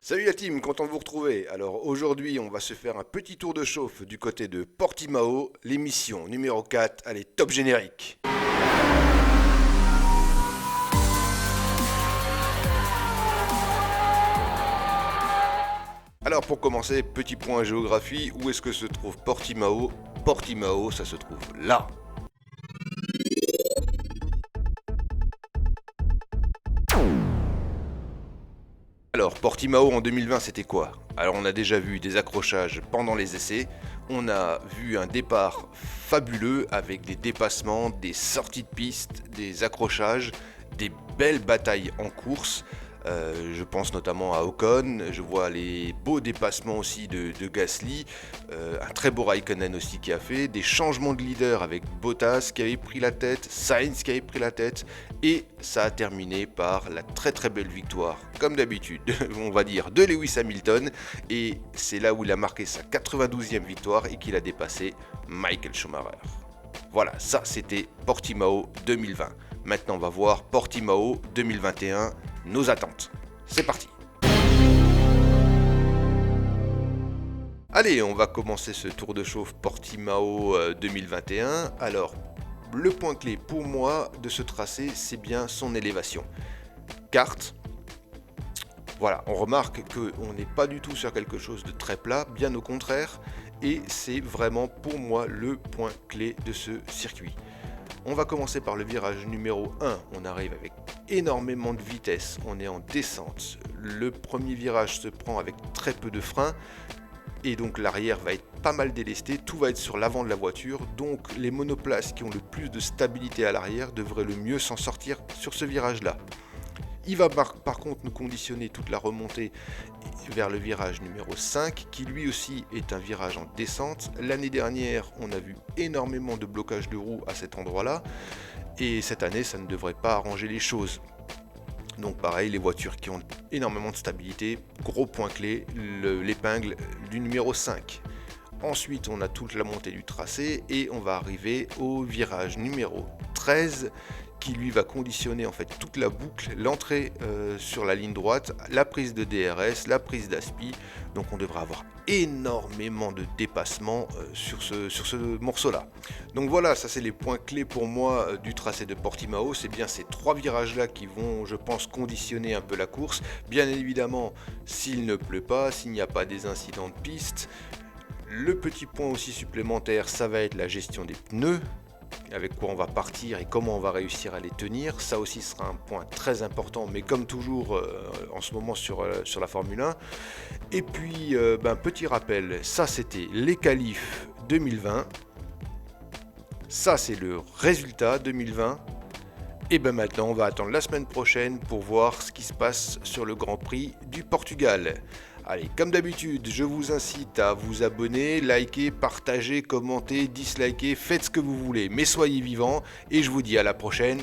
Salut la team, content de vous retrouver. Alors aujourd'hui, on va se faire un petit tour de chauffe du côté de Portimao, l'émission numéro 4. Allez, top générique. Alors pour commencer, petit point géographie, où est-ce que se trouve Portimao? Portimao, ça se trouve là. Alors, Portimao en 2020, c'était quoi? Alors, on a déjà vu des accrochages pendant les essais, on a vu un départ fabuleux avec des dépassements, des sorties de piste, des accrochages, des belles batailles en course. Je pense notamment à Ocon, je vois les beaux dépassements aussi de Gasly, un très beau Raikkonen aussi qui a fait, des changements de leader avec Bottas qui avait pris la tête, Sainz qui avait pris la tête, et ça a terminé par la très très belle victoire, comme d'habitude, on va dire, de Lewis Hamilton, et c'est là où il a marqué sa 92e victoire et qu'il a dépassé Michael Schumacher. Voilà, ça c'était Portimao 2020. Maintenant on va voir Portimao 2021, nos attentes. C'est parti. Allez, on va commencer ce tour de chauffe Portimao 2021. Alors, le point clé pour moi de ce tracé, c'est bien son élévation. Carte. Voilà, on remarque qu'on n'est pas du tout sur quelque chose de très plat, bien au contraire, et c'est vraiment pour moi le point clé de ce circuit. On va commencer par le virage numéro 1, on arrive avec énormément de vitesse, on est en descente. Le premier virage se prend avec très peu de frein, et donc l'arrière va être pas mal délesté, tout va être sur l'avant de la voiture, donc les monoplaces qui ont le plus de stabilité à l'arrière devraient le mieux s'en sortir sur ce virage-là. Il va par contre nous conditionner toute la remontée vers le virage numéro 5, qui lui aussi est un virage en descente. L'année dernière, on a vu énormément de blocage de roues à cet endroit-là, et cette année, ça ne devrait pas arranger les choses. Donc pareil, les voitures qui ont énormément de stabilité, gros point clé, l'épingle du numéro 5. Ensuite, on a toute la montée du tracé et on va arriver au virage numéro 13 qui lui va conditionner en fait toute la boucle, l'entrée sur la ligne droite, la prise de DRS, la prise d'aspi. Donc on devrait avoir énormément de dépassements sur ce morceau-là. Donc voilà, ça c'est les points clés pour moi du tracé de Portimao. C'est bien ces trois virages-là qui vont, je pense, conditionner un peu la course. Bien évidemment, s'il ne pleut pas, s'il n'y a pas des incidents de piste. Le petit point aussi supplémentaire, ça va être la gestion des pneus, avec quoi on va partir et comment on va réussir à les tenir. Ça aussi sera un point très important, mais comme toujours en ce moment sur la Formule 1. Et puis, petit rappel, ça c'était les qualifs 2020, ça c'est le résultat 2020. Et maintenant on va attendre la semaine prochaine pour voir ce qui se passe sur le Grand Prix du Portugal. Allez, comme d'habitude, je vous incite à vous abonner, liker, partager, commenter, disliker, faites ce que vous voulez, mais soyez vivants, et je vous dis à la prochaine.